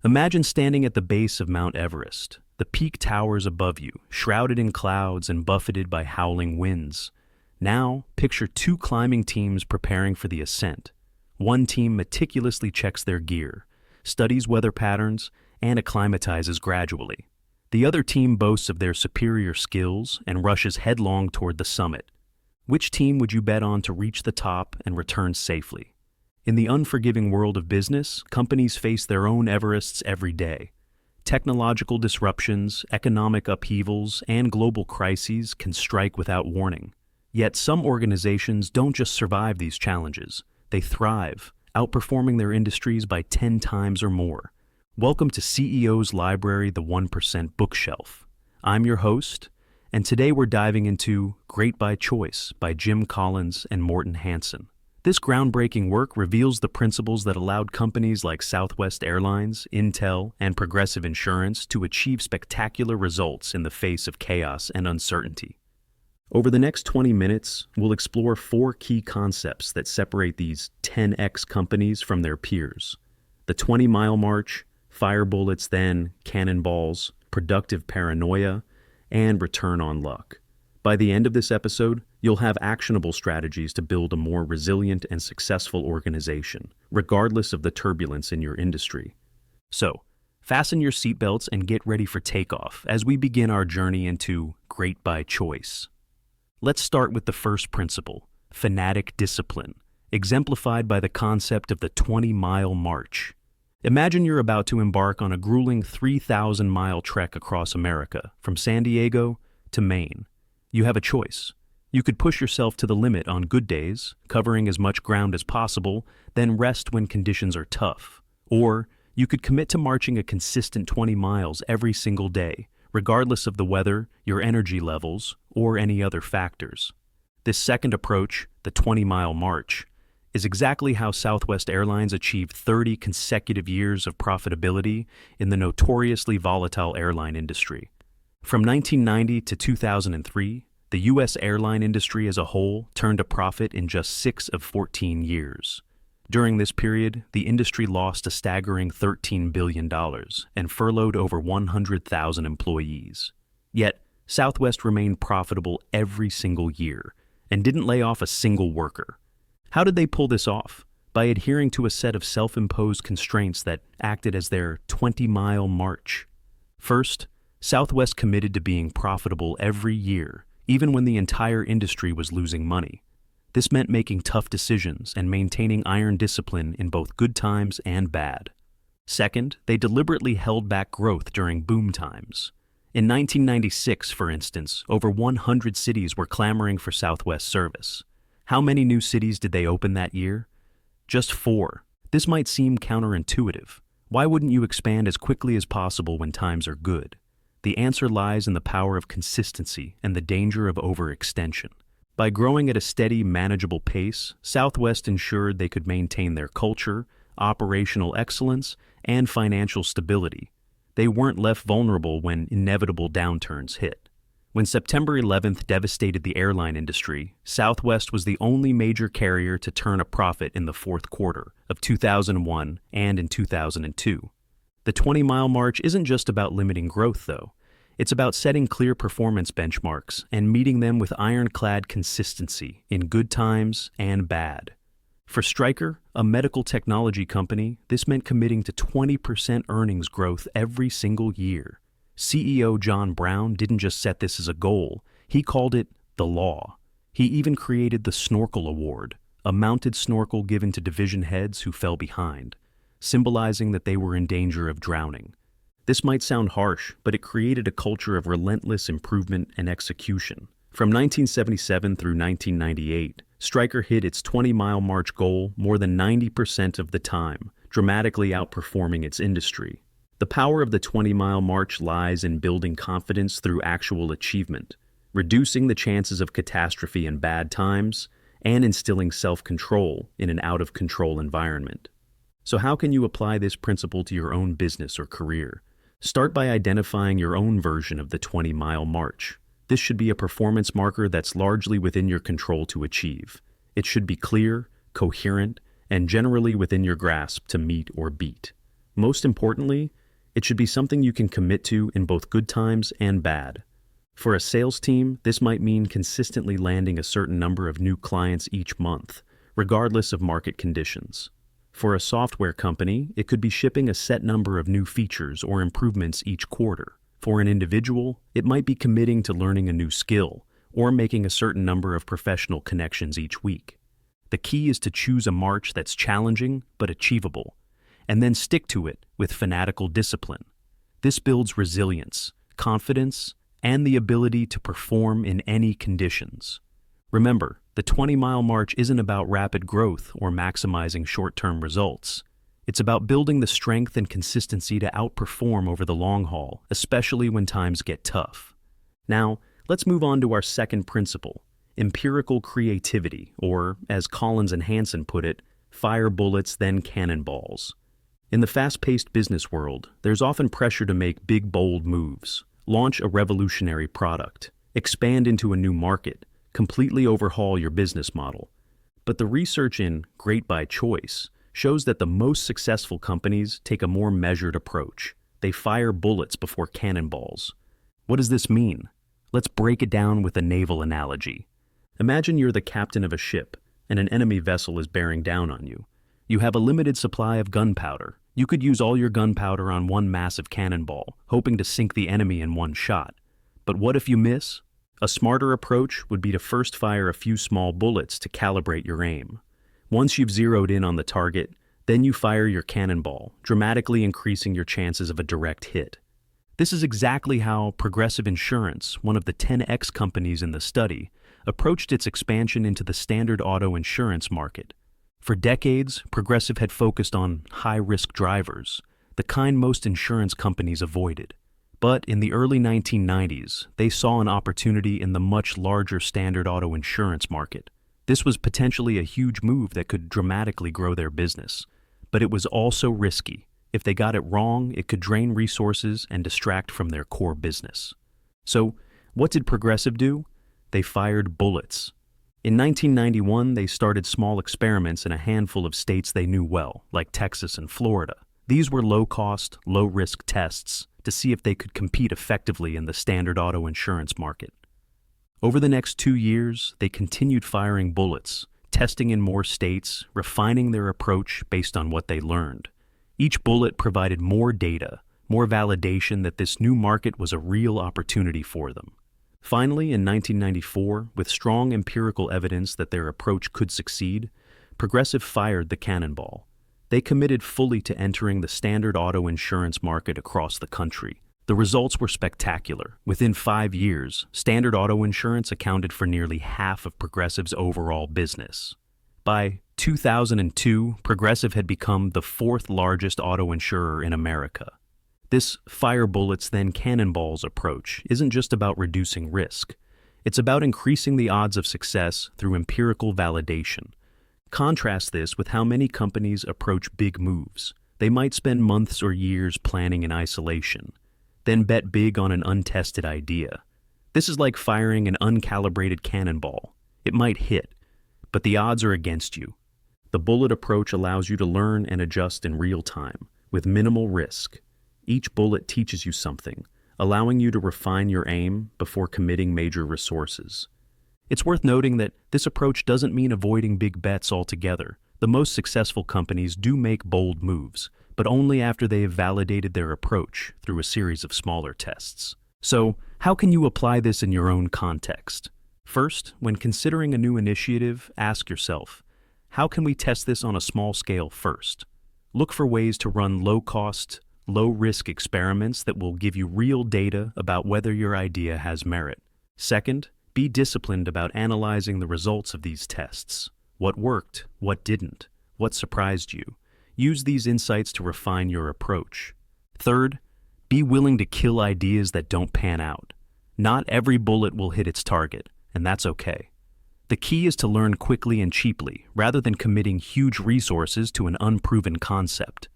Imagine standing at the base of Mount Everest. The peak towers above you, shrouded in clouds and buffeted by howling winds. Now, picture two climbing teams preparing for the ascent. One team meticulously checks their gear, studies weather patterns, and acclimatizes gradually. The other team boasts of their superior skills and rushes headlong toward the summit. Which team would you bet on to reach the top and return safely? In the unforgiving world of business, companies face their own Everests every day. Technological disruptions, economic upheavals, and global crises can strike without warning. Yet some organizations don't just survive these challenges, they thrive, outperforming their industries by 10 times or more. Welcome to CEO's Library, the 1% Bookshelf. I'm your host, and today we're diving into Great by Choice by Collins and Morten Hansen. This groundbreaking work reveals the principles that allowed companies like Southwest Airlines, Intel, and Progressive Insurance to achieve spectacular results in the face of chaos and uncertainty. Over the next 20 minutes, we'll explore 4 key concepts that separate these 10x companies from their peers. The 20-mile march, fire bullets then, cannonballs, productive paranoia, and return on luck. By the end of this episode, you'll have actionable strategies to build a more resilient and successful organization, regardless of the turbulence in your industry. So, fasten your seatbelts and get ready for takeoff as we begin our journey into Great by Choice. Let's start with the first principle, fanatic discipline, exemplified by the concept of the 20-mile march. Imagine you're about to embark on a grueling 3,000-mile trek across America, from San Diego to Maine. You have a choice. You could push yourself to the limit on good days, covering as much ground as possible, then rest when conditions are tough. Or you could commit to marching a consistent 20 miles every single day, regardless of the weather, your energy levels, or any other factors. This second approach, the 20-mile march, is exactly how Southwest Airlines achieved 30 consecutive years of profitability in the notoriously volatile airline industry. From 1990 to 2003, the U.S. airline industry as a whole turned a profit in just 6 of 14 years. During this period, the industry lost a staggering $13 billion and furloughed over 100,000 employees. Yet, Southwest remained profitable every single year and didn't lay off a single worker. How did they pull this off? By adhering to a set of self-imposed constraints that acted as their 20-mile march. First, Southwest committed to being profitable every year, even when the entire industry was losing money. This meant making tough decisions and maintaining iron discipline in both good times and bad. Second, they deliberately held back growth during boom times. In 1996, for instance, over 100 cities were clamoring for Southwest service. How many new cities did they open that year? Just 4. This might seem counterintuitive. Why wouldn't you expand as quickly as possible when times are good? The answer lies in the power of consistency and the danger of overextension. By growing at a steady, manageable pace, Southwest ensured they could maintain their culture, operational excellence, and financial stability. They weren't left vulnerable when inevitable downturns hit. When September 11th devastated the airline industry, Southwest was the only major carrier to turn a profit in the fourth quarter of 2001 and in 2002. The 20-mile march isn't just about limiting growth, though. It's about setting clear performance benchmarks and meeting them with ironclad consistency in good times and bad. For Stryker, a medical technology company, this meant committing to 20% earnings growth every single year. CEO John Brown didn't just set this as a goal, he called it the law. He even created the Snorkel Award, a mounted snorkel given to division heads who fell behind, symbolizing that they were in danger of drowning. This might sound harsh, but it created a culture of relentless improvement and execution. From 1977 through 1998, Stryker hit its 20-mile march goal more than 90% of the time, dramatically outperforming its industry. The power of the 20-mile march lies in building confidence through actual achievement, reducing the chances of catastrophe in bad times, and instilling self-control in an out-of-control environment. So how can you apply this principle to your own business or career? Start by identifying your own version of the 20-mile march. This should be a performance marker that's largely within your control to achieve. It should be clear, coherent, and generally within your grasp to meet or beat. Most importantly, it should be something you can commit to in both good times and bad. For a sales team, this might mean consistently landing a certain number of new clients each month, regardless of market conditions. For a software company, it could be shipping a set number of new features or improvements each quarter. For an individual, it might be committing to learning a new skill or making a certain number of professional connections each week. The key is to choose a march that's challenging but achievable, and then stick to it with fanatical discipline. This builds resilience, confidence, and the ability to perform in any conditions. Remember, the 20-mile march isn't about rapid growth or maximizing short-term results. It's about building the strength and consistency to outperform over the long haul, especially when times get tough. Now, let's move on to our second principle, empirical creativity, or, as Collins and Hansen put it, fire bullets then cannonballs. In the fast-paced business world, there's often pressure to make big, bold moves, launch a revolutionary product, expand into a new market, completely overhaul your business model. But the research in Great by Choice shows that the most successful companies take a more measured approach. They fire bullets before cannonballs. What does this mean? Let's break it down with a naval analogy. Imagine you're the captain of a ship, and an enemy vessel is bearing down on you. You have a limited supply of gunpowder. You could use all your gunpowder on one massive cannonball, hoping to sink the enemy in one shot. But what if you miss? A smarter approach would be to first fire a few small bullets to calibrate your aim. Once you've zeroed in on the target, then you fire your cannonball, dramatically increasing your chances of a direct hit. This is exactly how Progressive Insurance, one of the 10X companies in the study, approached its expansion into the standard auto insurance market. For decades, Progressive had focused on high-risk drivers, the kind most insurance companies avoided. But in the early 1990s, they saw an opportunity in the much larger standard auto insurance market. This was potentially a huge move that could dramatically grow their business. But it was also risky. If they got it wrong, it could drain resources and distract from their core business. So, what did Progressive do? They fired bullets. In 1991, they started small experiments in a handful of states they knew well, like Texas and Florida. These were low-cost, low-risk tests to see if they could compete effectively in the standard auto insurance market. Over the next 2 years, they continued firing bullets, testing in more states, refining their approach based on what they learned. Each bullet provided more data, more validation that this new market was a real opportunity for them. Finally, in 1994, with strong empirical evidence that their approach could succeed, Progressive fired the cannonball. They committed fully to entering the standard auto insurance market across the country. The results were spectacular. Within 5 years, standard auto insurance accounted for nearly half of Progressive's overall business. By 2002, Progressive had become the fourth largest auto insurer in America. This fire bullets then cannonballs approach isn't just about reducing risk. It's about increasing the odds of success through empirical validation. Contrast this with how many companies approach big moves. They might spend months or years planning in isolation, then bet big on an untested idea. This is like firing an uncalibrated cannonball. It might hit, but the odds are against you. The bullet approach allows you to learn and adjust in real time, with minimal risk. Each bullet teaches you something, allowing you to refine your aim before committing major resources. It's worth noting that this approach doesn't mean avoiding big bets altogether. The most successful companies do make bold moves, but only after they have validated their approach through a series of smaller tests. So, how can you apply this in your own context? First, when considering a new initiative, ask yourself, how can we test this on a small scale first? Look for ways to run low-cost, low-risk experiments that will give you real data about whether your idea has merit. Second, be disciplined about analyzing the results of these tests. What worked? What didn't? What surprised you? Use these insights to refine your approach. Third, be willing to kill ideas that don't pan out. Not every bullet will hit its target, and that's okay. The key is to learn quickly and cheaply, rather than committing huge resources to an unproven concept.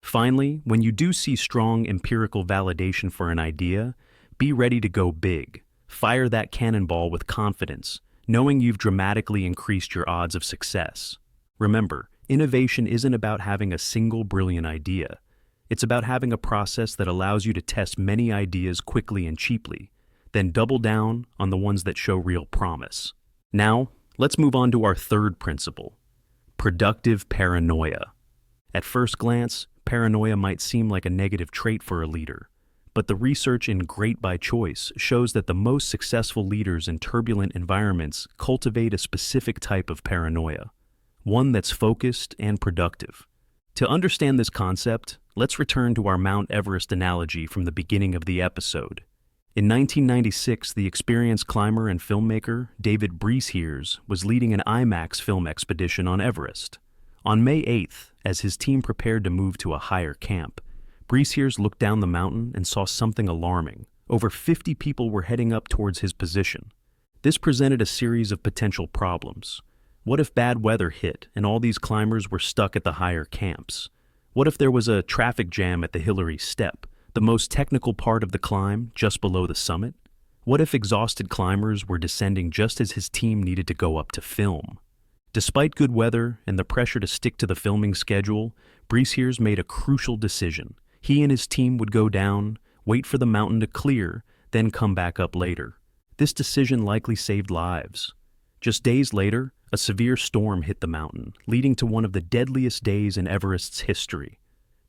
Finally, when you do see strong empirical validation for an idea, be ready to go big. Fire that cannonball with confidence, knowing you've dramatically increased your odds of success. Remember, innovation isn't about having a single brilliant idea. It's about having a process that allows you to test many ideas quickly and cheaply, then double down on the ones that show real promise. Now, let's move on to our third principle: productive paranoia. At first glance, paranoia might seem like a negative trait for a leader, but the research in Great by Choice shows that the most successful leaders in turbulent environments cultivate a specific type of paranoia, one that's focused and productive. To understand this concept, let's return to our Mount Everest analogy from the beginning of the episode. In 1996, the experienced climber and filmmaker David Breeshears was leading an IMAX film expedition on Everest. On May 8th, as his team prepared to move to a higher camp, Breeshears looked down the mountain and saw something alarming. Over 50 people were heading up towards his position. This presented a series of potential problems. What if bad weather hit and all these climbers were stuck at the higher camps? What if there was a traffic jam at the Hillary Step, the most technical part of the climb just below the summit? What if exhausted climbers were descending just as his team needed to go up to film? Despite good weather and the pressure to stick to the filming schedule, Breeshears made a crucial decision. He and his team would go down, wait for the mountain to clear, then come back up later. This decision likely saved lives. Just days later, a severe storm hit the mountain, leading to one of the deadliest days in Everest's history.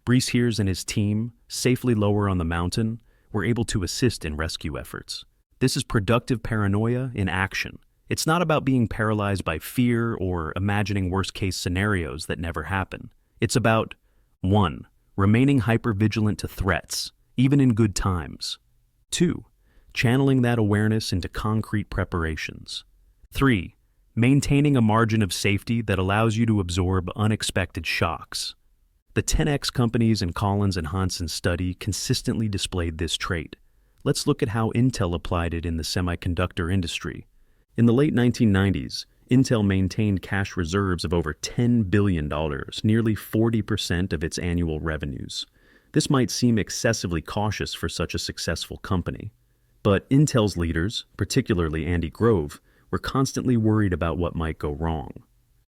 Breeshears and his team, safely lower on the mountain, were able to assist in rescue efforts. This is productive paranoia in action. It's not about being paralyzed by fear or imagining worst-case scenarios that never happen. It's about 1. Remaining hypervigilant to threats, even in good times. 2. Channeling that awareness into concrete preparations. 3. Maintaining a margin of safety that allows you to absorb unexpected shocks. The 10X companies in Collins and Hansen study consistently displayed this trait. Let's look at how Intel applied it in the semiconductor industry. In the late 1990s, Intel maintained cash reserves of over $10 billion, nearly 40% of its annual revenues. This might seem excessively cautious for such a successful company. But Intel's leaders, particularly Andy Grove, were constantly worried about what might go wrong.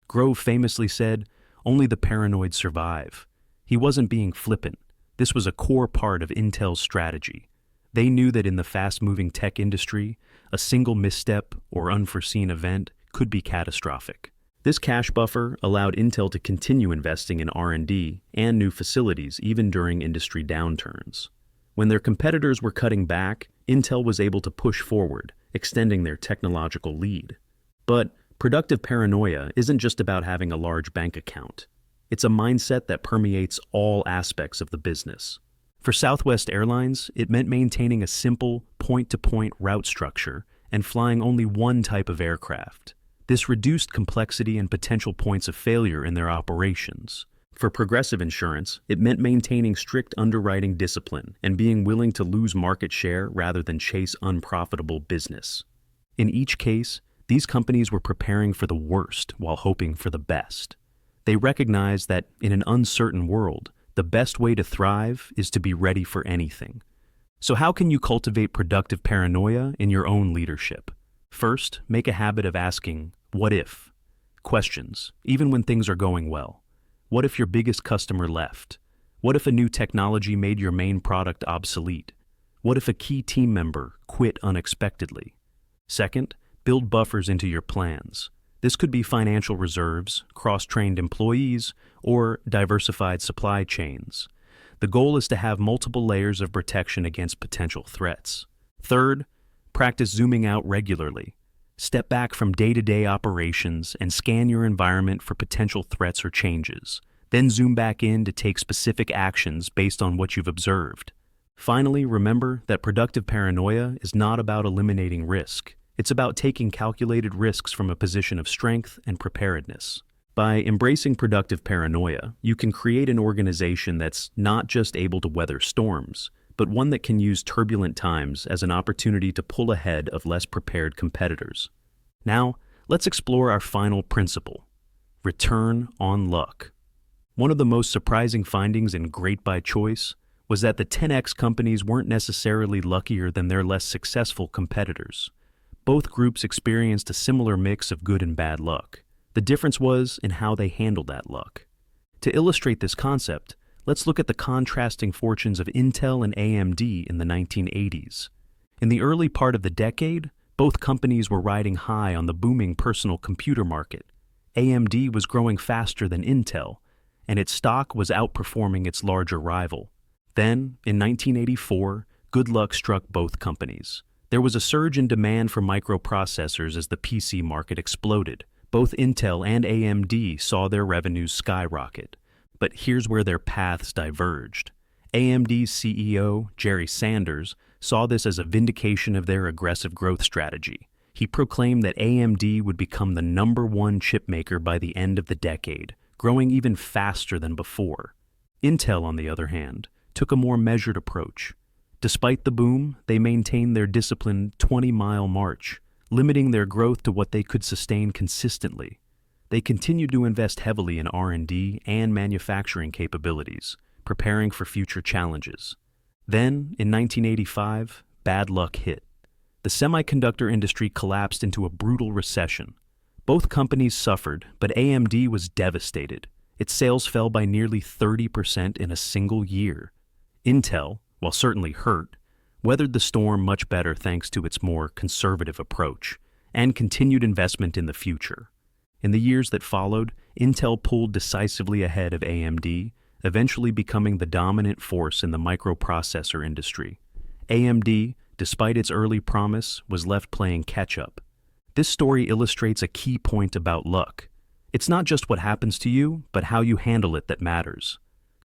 Grove famously said, "Only the paranoid survive." He wasn't being flippant. This was a core part of Intel's strategy. They knew that in the fast-moving tech industry, a single misstep or unforeseen event could be catastrophic. This cash buffer allowed Intel to continue investing in R&D and new facilities even during industry downturns. When their competitors were cutting back, Intel was able to push forward, extending their technological lead. But productive paranoia isn't just about having a large bank account. It's a mindset that permeates all aspects of the business. For Southwest Airlines, it meant maintaining a simple, point-to-point route structure and flying only one type of aircraft. This reduced complexity and potential points of failure in their operations. For Progressive Insurance, it meant maintaining strict underwriting discipline and being willing to lose market share rather than chase unprofitable business. In each case, these companies were preparing for the worst while hoping for the best. They recognized that in an uncertain world, the best way to thrive is to be ready for anything. So how can you cultivate productive paranoia in your own leadership? First, make a habit of asking, "What if?" questions, even when things are going well. What if your biggest customer left? What if a new technology made your main product obsolete? What if a key team member quit unexpectedly? Second, build buffers into your plans. This could be financial reserves, cross-trained employees, or diversified supply chains. The goal is to have multiple layers of protection against potential threats. Third, practice zooming out regularly. Step back from day-to-day operations and scan your environment for potential threats or changes. Then zoom back in to take specific actions based on what you've observed. Finally, remember that productive paranoia is not about eliminating risk. It's about taking calculated risks from a position of strength and preparedness. By embracing productive paranoia, you can create an organization that's not just able to weather storms, but one that can use turbulent times as an opportunity to pull ahead of less prepared competitors. Now, let's explore our final principle: return on luck. One of the most surprising findings in Great by Choice was that the 10X companies weren't necessarily luckier than their less successful competitors. Both groups experienced a similar mix of good and bad luck. The difference was in how they handled that luck. To illustrate this concept, let's look at the contrasting fortunes of Intel and AMD in the 1980s. In the early part of the decade, both companies were riding high on the booming personal computer market. AMD was growing faster than Intel, and its stock was outperforming its larger rival. Then, in 1984, good luck struck both companies. There was a surge in demand for microprocessors as the PC market exploded. Both Intel and AMD saw their revenues skyrocket. But here's where their paths diverged. AMD's CEO, Jerry Sanders, saw this as a vindication of their aggressive growth strategy. He proclaimed that AMD would become the #1 chipmaker by the end of the decade, growing even faster than before. Intel, on the other hand, took a more measured approach. Despite the boom, they maintained their disciplined 20-mile march, limiting their growth to what they could sustain consistently. They continued to invest heavily in R&D and manufacturing capabilities, preparing for future challenges. Then, in 1985, bad luck hit. The semiconductor industry collapsed into a brutal recession. Both companies suffered, but AMD was devastated. Its sales fell by nearly 30% in a single year. Intel, while certainly hurt, weathered the storm much better thanks to its more conservative approach and continued investment in the future. In the years that followed, Intel pulled decisively ahead of AMD, eventually becoming the dominant force in the microprocessor industry. AMD, despite its early promise, was left playing catch-up. This story illustrates a key point about luck. It's not just what happens to you, but how you handle it that matters.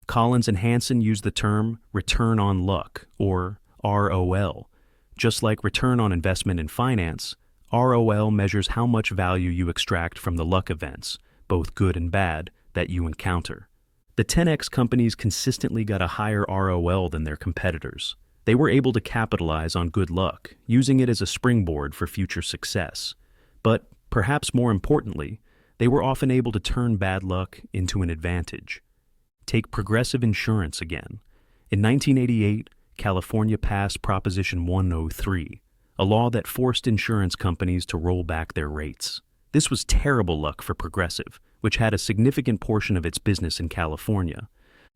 Collins and Hansen used the term return on luck, or ROL. Just like return on investment in finance, ROL measures how much value you extract from the luck events, both good and bad, that you encounter. The 10X companies consistently got a higher ROL than their competitors. They were able to capitalize on good luck, using it as a springboard for future success. But, perhaps more importantly, they were often able to turn bad luck into an advantage. Take Progressive Insurance again. In 1988, California passed Proposition 103, a law that forced insurance companies to roll back their rates. This was terrible luck for Progressive, which had a significant portion of its business in California.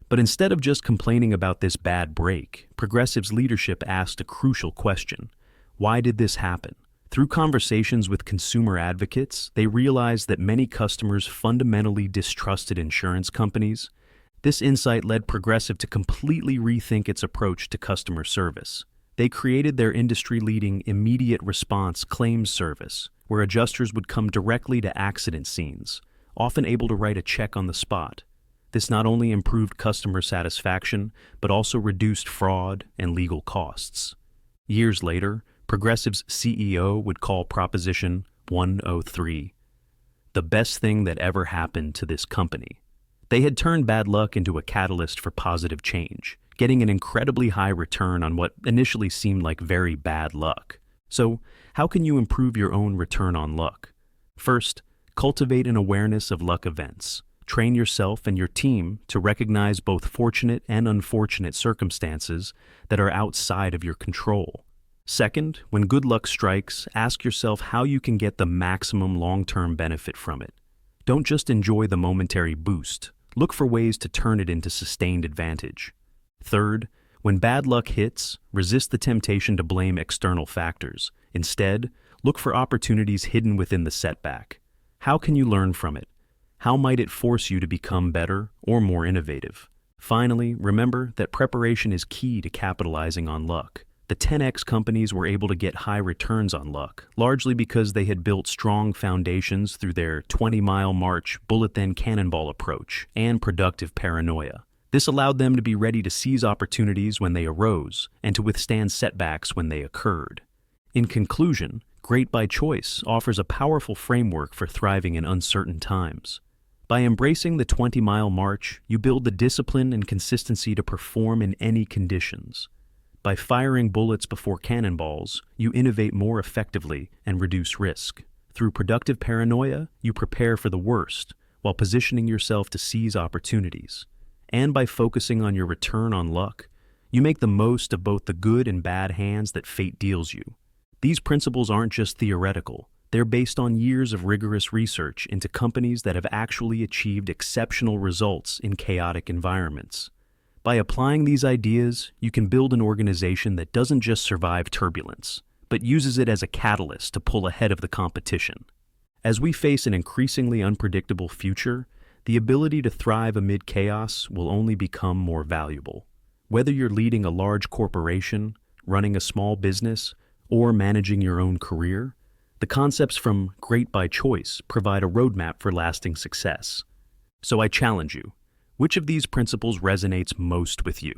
But instead of just complaining about this bad break, Progressive's leadership asked a crucial question. Why did this happen? Through conversations with consumer advocates, they realized that many customers fundamentally distrusted insurance companies. This insight led Progressive to completely rethink its approach to customer service. They created their industry-leading immediate response claims service, where adjusters would come directly to accident scenes, often able to write a check on the spot. This not only improved customer satisfaction, but also reduced fraud and legal costs. Years later, Progressive's CEO would call Proposition 103 the best thing that ever happened to this company. They had turned bad luck into a catalyst for positive change, getting an incredibly high return on what initially seemed like very bad luck. So, how can you improve your own return on luck? First, cultivate an awareness of luck events. Train yourself and your team to recognize both fortunate and unfortunate circumstances that are outside of your control. Second, when good luck strikes, ask yourself how you can get the maximum long-term benefit from it. Don't just enjoy the momentary boost. Look for ways to turn it into sustained advantage. Third, when bad luck hits, resist the temptation to blame external factors. Instead, look for opportunities hidden within the setback. How can you learn from it? How might it force you to become better or more innovative? Finally, remember that preparation is key to capitalizing on luck. The 10X companies were able to get high returns on luck, largely because they had built strong foundations through their 20-mile march, bullet-then-cannonball approach, and productive paranoia. This allowed them to be ready to seize opportunities when they arose, and to withstand setbacks when they occurred. In conclusion, Great by Choice offers a powerful framework for thriving in uncertain times. By embracing the 20-mile march, you build the discipline and consistency to perform in any conditions. By firing bullets before cannonballs, you innovate more effectively and reduce risk. Through productive paranoia, you prepare for the worst, while positioning yourself to seize opportunities. And by focusing on your return on luck, you make the most of both the good and bad hands that fate deals you. These principles aren't just theoretical. They're based on years of rigorous research into companies that have actually achieved exceptional results in chaotic environments. By applying these ideas, you can build an organization that doesn't just survive turbulence, but uses it as a catalyst to pull ahead of the competition. As we face an increasingly unpredictable future, the ability to thrive amid chaos will only become more valuable. Whether you're leading a large corporation, running a small business, or managing your own career, the concepts from Great by Choice provide a roadmap for lasting success. So I challenge you, which of these principles resonates most with you?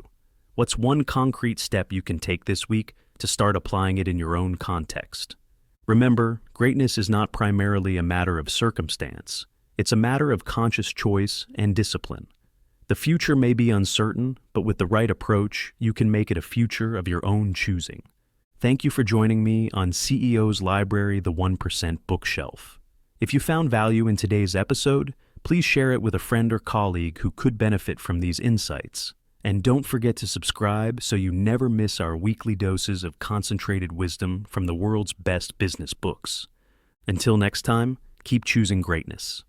What's one concrete step you can take this week to start applying it in your own context? Remember, greatness is not primarily a matter of circumstance. It's a matter of conscious choice and discipline. The future may be uncertain, but with the right approach, you can make it a future of your own choosing. Thank you for joining me on CEO's Library, the 1% Bookshelf. If you found value in today's episode, please share it with a friend or colleague who could benefit from these insights. And don't forget to subscribe so you never miss our weekly doses of concentrated wisdom from the world's best business books. Until next time, keep choosing greatness.